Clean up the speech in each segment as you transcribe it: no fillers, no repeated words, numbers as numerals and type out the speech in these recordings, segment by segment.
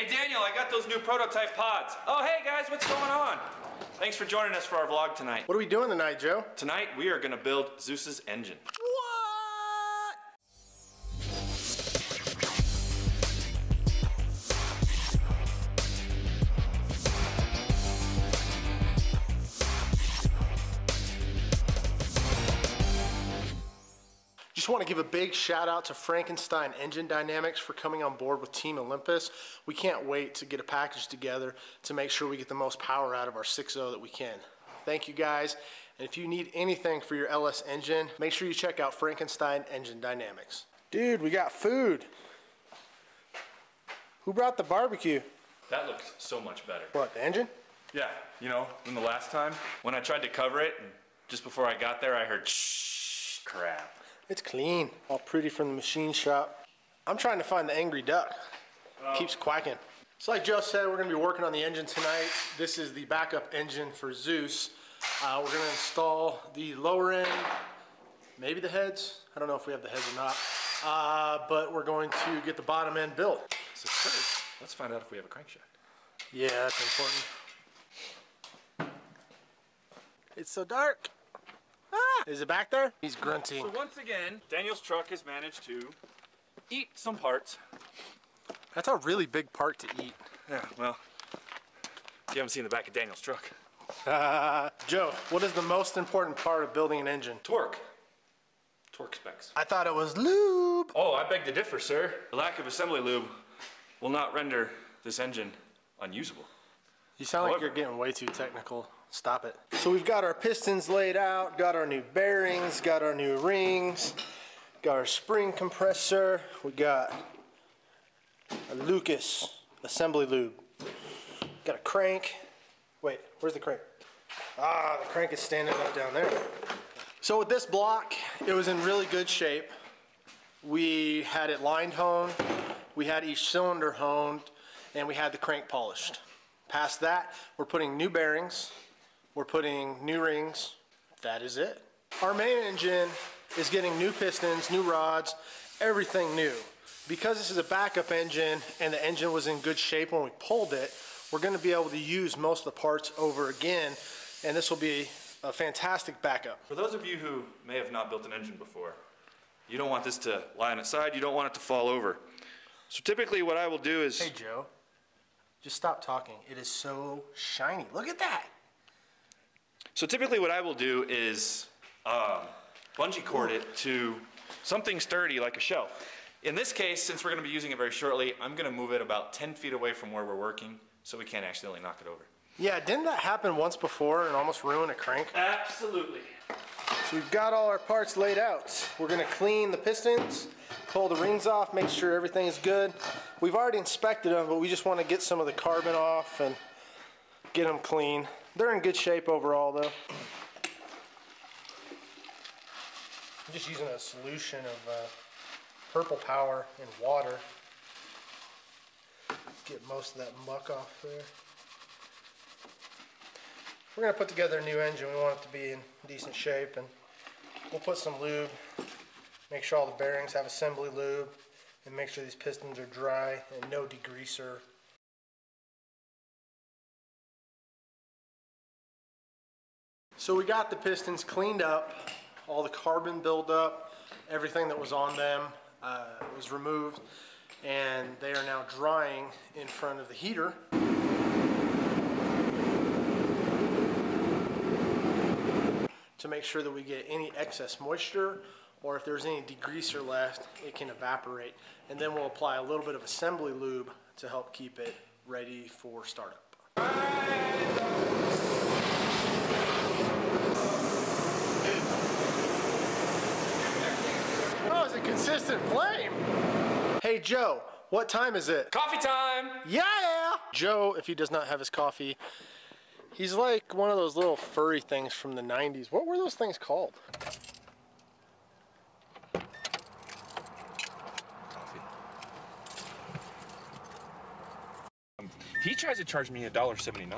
Hey Daniel, I got those new prototype pods. Oh hey guys, what's going on? Thanks for joining us for our vlog tonight. What are we doing tonight, Joe? Tonight we are gonna build Zeus's engine. What? Just want to give a big shout out to Frankenstein Engine Dynamics for coming on board with Team Olympus. We can't wait to get a package together to make sure we get the most power out of our 6.0 that we can. Thank you guys. And if you need anything for your LS engine, make sure you check out Frankenstein Engine Dynamics. Dude, we got food. Who brought the barbecue? That looks so much better. What, the engine? Yeah, you know, than the last time when I tried to cover it and just before I got there I heard shh crap. It's clean, all pretty from the machine shop. I'm trying to find the angry duck. Keeps quacking. So like Joe said, we're gonna be working on the engine tonight. This is the backup engine for Zeus. We're gonna install the lower end, maybe the heads. I don't know if we have the heads or not. But we're going to get the bottom end built. So first, let's find out if we have a crankshaft. Yeah, that's important. It's so dark. Ah! Is it back there? He's grunting. So once again, Daniel's truck has managed to eat some parts. That's a really big part to eat. Yeah, well, you haven't seen the back of Daniel's truck. Joe, what is the most important part of building an engine? Torque. Torque specs. I thought it was lube. Oh, I beg to differ, sir. The lack of assembly lube will not render this engine unusable. You sound like you're getting way too technical. Stop it. So we've got our pistons laid out, got our new bearings, got our new rings, got our spring compressor, we got a Lucas assembly lube, got a crank. Wait, where's the crank? Ah, the crank is standing up down there. So with this block, it was in really good shape. We had it lined honed, we had each cylinder honed, and we had the crank polished. Past that, we're putting new bearings, we're putting new rings. That is it. Our main engine is getting new pistons, new rods, everything new. Because this is a backup engine and the engine was in good shape when we pulled it, we're going to be able to use most of the parts over again, and this will be a fantastic backup. For those of you who may have not built an engine before, you don't want this to lie on its side, you don't want it to fall over. So typically what I will do is... Hey Joe, just stop talking. It is so shiny. Look at that. So typically what I will do is bungee cord it to something sturdy like a shelf. In this case, since we're going to be using it very shortly, I'm going to move it about 10 feet away from where we're working so we can't accidentally knock it over. Yeah, didn't that happen once before and almost ruin a crank? Absolutely. So we've got all our parts laid out. We're going to clean the pistons, pull the rings off, make sure everything is good. We've already inspected them, but we just want to get some of the carbon off and get them clean. They're in good shape overall though. I'm just using a solution of Purple Power and water. Get most of that muck off there. We're going to put together a new engine. We want it to be in decent shape, and we'll put some lube, make sure all the bearings have assembly lube, and make sure these pistons are dry and no degreaser. So we got the pistons cleaned up, all the carbon buildup, everything that was on them was removed, and they are now drying in front of the heater. To make sure that we get any excess moisture, or if there's any degreaser left, it can evaporate. And then we'll apply a little bit of assembly lube to help keep it ready for startup. Oh, it's a consistent flame. Hey Joe, what time is it? Coffee time! Yeah! Joe, if he does not have his coffee, he's like one of those little furry things from the 90s. What were those things called? Coffee. He tries to charge me $1.79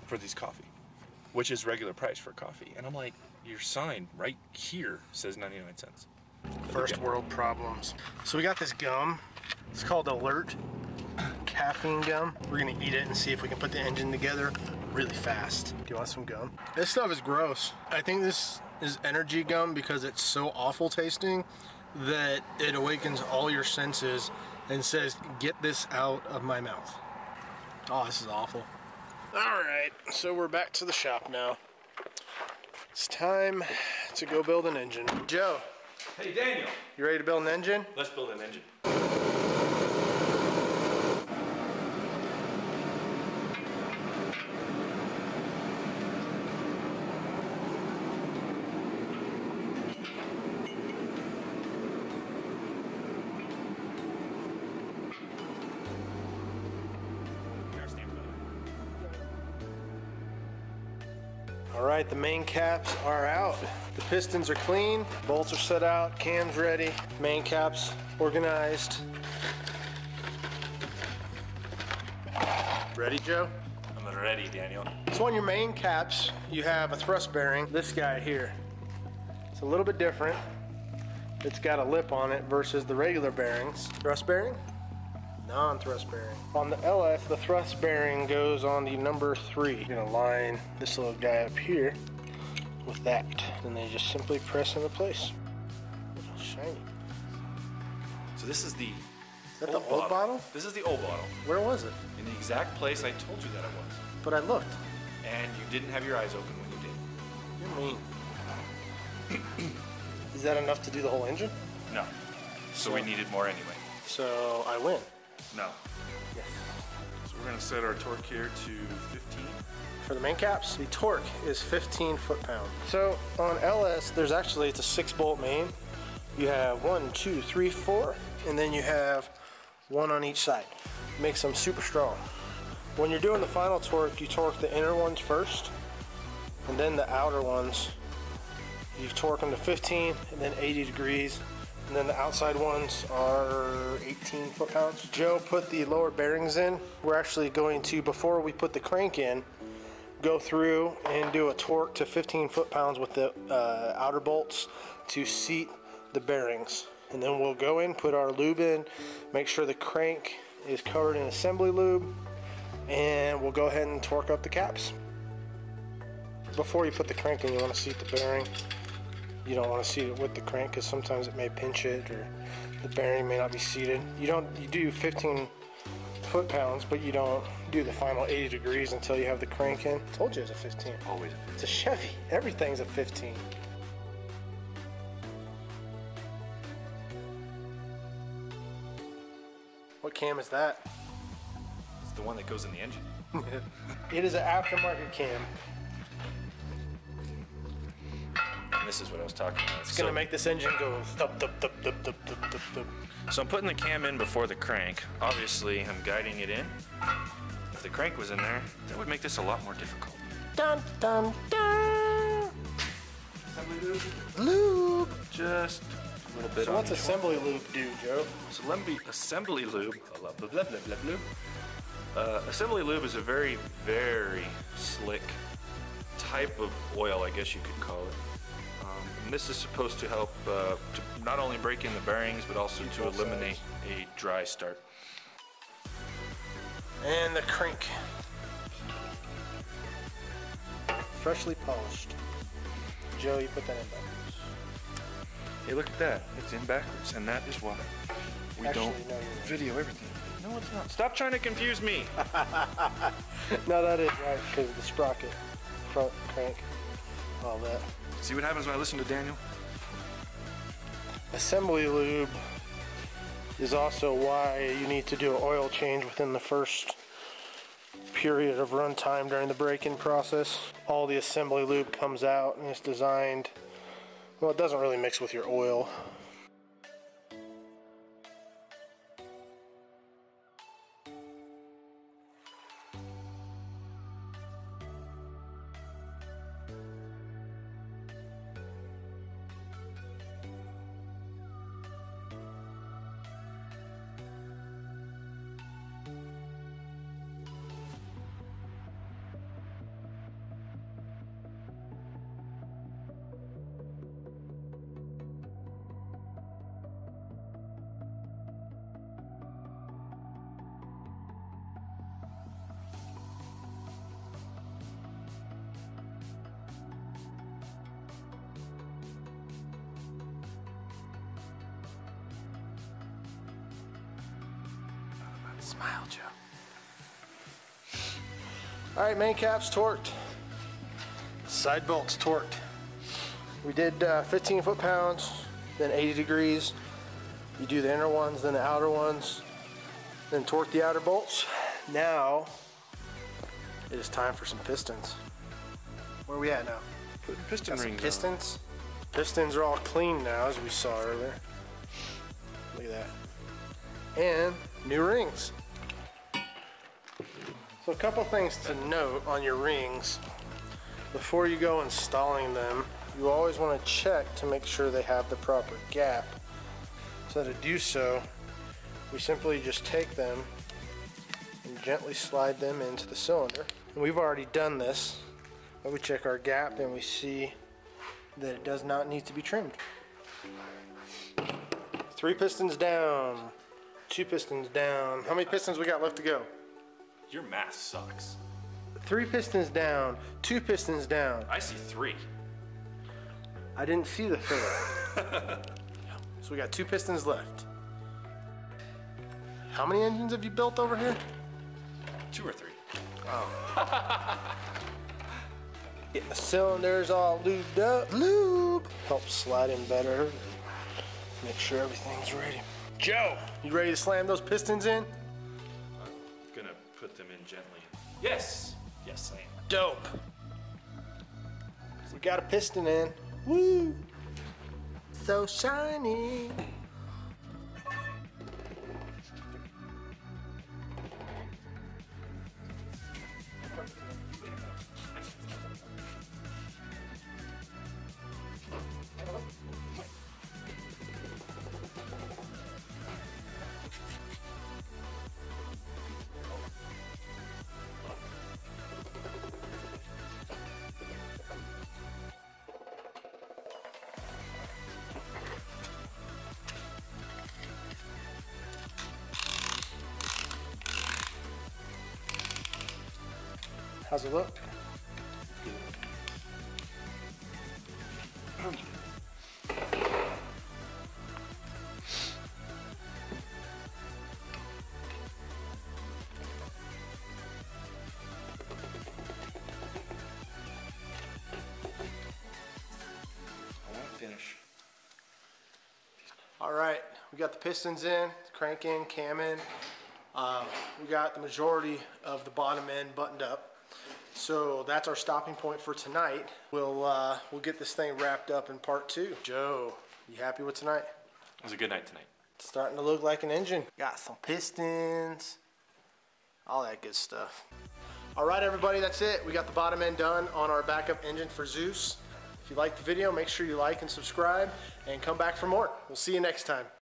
for this coffee, which is regular price for coffee. And I'm like, your sign right here says 99 cents. First world problems. So we got this gum. It's called Alert. caffeine gum. We're gonna eat it and see if we can put the engine together really fast. Do you want some gum? This stuff is gross. I think this is energy gum because it's so awful tasting that it awakens all your senses and says, get this out of my mouth. Oh, this is awful. All right, so we're back to the shop now. It's time to go build an engine. Joe. Hey, Daniel. You ready to build an engine? Let's build an engine. All right, the main caps are out. The pistons are clean, bolts are set out, cams ready, main caps organized. Ready, Joe? I'm ready, Daniel. So on your main caps, you have a thrust bearing, this guy here. It's a little bit different. It's got a lip on it versus the regular bearings. Thrust bearing? Non-thrust bearing. On the LS, the thrust bearing goes on the number 3. You're gonna line this little guy up here with that. And they just simply press into place. It's shiny. So this is the Is that the old bottle? This is the old bottle. Where was it? In the exact place I told you that it was. But I looked. And you didn't have your eyes open when you did. You're mean. Is that enough to do the whole engine? No. So we needed more anyway. So I win. No. Yes. So we're gonna set our torque here to 15. For the main caps, the torque is 15 foot-pound. So on LS, there's actually, it's a 6-bolt main. You have 1, 2, 3, 4, and then you have 1 on each side. Makes them super strong. When you're doing the final torque, you torque the inner ones first, and then the outer ones. You torque them to 15, and then 80 degrees, and then the outside ones are 18 foot-pounds. Joe put the lower bearings in. We're actually going to, before we put the crank in, go through and do a torque to 15 foot-pounds with the outer bolts to seat the bearings. And then we'll go in, put our lube in, make sure the crank is covered in assembly lube, and we'll go ahead and torque up the caps. Before you put the crank in, you want to seat the bearing. You don't want to seat it with the crank because sometimes it may pinch it or the bearing may not be seated. You do 15 foot-pounds, but you don't do the final 80 degrees until you have the crank in. I told you it was a 15. Always a 15. It's a Chevy. Everything's a 15. What cam is that? It's the one that goes in the engine. It is an aftermarket cam. And this is what I was talking about. It's gonna make this engine go thup, thup, thup, thup, thup, thup, thup, thup. So I'm putting the cam in before the crank. Obviously, I'm guiding it in. If the crank was in there, that would make this a lot more difficult. Dun, dun, dun. Lube. Just a little bit So on what's each assembly lube do, Joe? So assembly lube, blah, blah, blah, blah, blah, blah. Assembly lube is a very, very slick type of oil, I guess you could call it. And this is supposed to help to not only break in the bearings, but also to eliminate a dry start. And the crank. Freshly polished. Joe, you put that in backwards. Hey, look at that. It's in backwards, and that is why we Actually, don't no, you're right. video everything. No, it's not. Stop trying to confuse me. No, that is right, because of the sprocket, front crank, all that. See what happens when I listen to Daniel? Assembly lube is also why you need to do an oil change within the first period of runtime during the break-in process. All the assembly lube comes out and it's designed, well, it doesn't really mix with your oil. Smile, Joe. All right, main caps torqued. Side bolts torqued. We did 15 foot-pounds, then 80 degrees. You do the inner ones, then the outer ones, then torque the outer bolts. Now, it is time for some pistons. Where are we at now? Put piston Got some rings pistons. Pistons are all clean now, as we saw earlier. Look at that. And new rings. So a couple things to note on your rings. Before you go installing them, you always want to check to make sure they have the proper gap. So to do so, we simply just take them and gently slide them into the cylinder. And we've already done this, but we check our gap and we see that it does not need to be trimmed. 3 pistons down, 2 pistons down. How many pistons we got left to go? Your math sucks. 3 pistons down, 2 pistons down. I see 3. I didn't see the 3rd. So we got 2 pistons left. How many engines have you built over here? 2 or 3. Oh. Getting the cylinders all lubed up. Lube helps slide in better. Make sure everything's ready. Joe, you ready to slam those pistons in? I'm gonna put them in gently. Yes! Yes, I am. Dope. We got a piston in. Woo! So shiny. How's it look? Finish. All right, we got the pistons in, crank in, cam in. We got the majority of the bottom end buttoned up. So that's our stopping point for tonight. We'll get this thing wrapped up in part 2. Joe, you happy with tonight? It was a good night tonight. It's starting to look like an engine. Got some pistons, all that good stuff. All right, everybody, that's it. We got the bottom end done on our backup engine for Zeus. If you liked the video, make sure you like and subscribe and come back for more. We'll see you next time.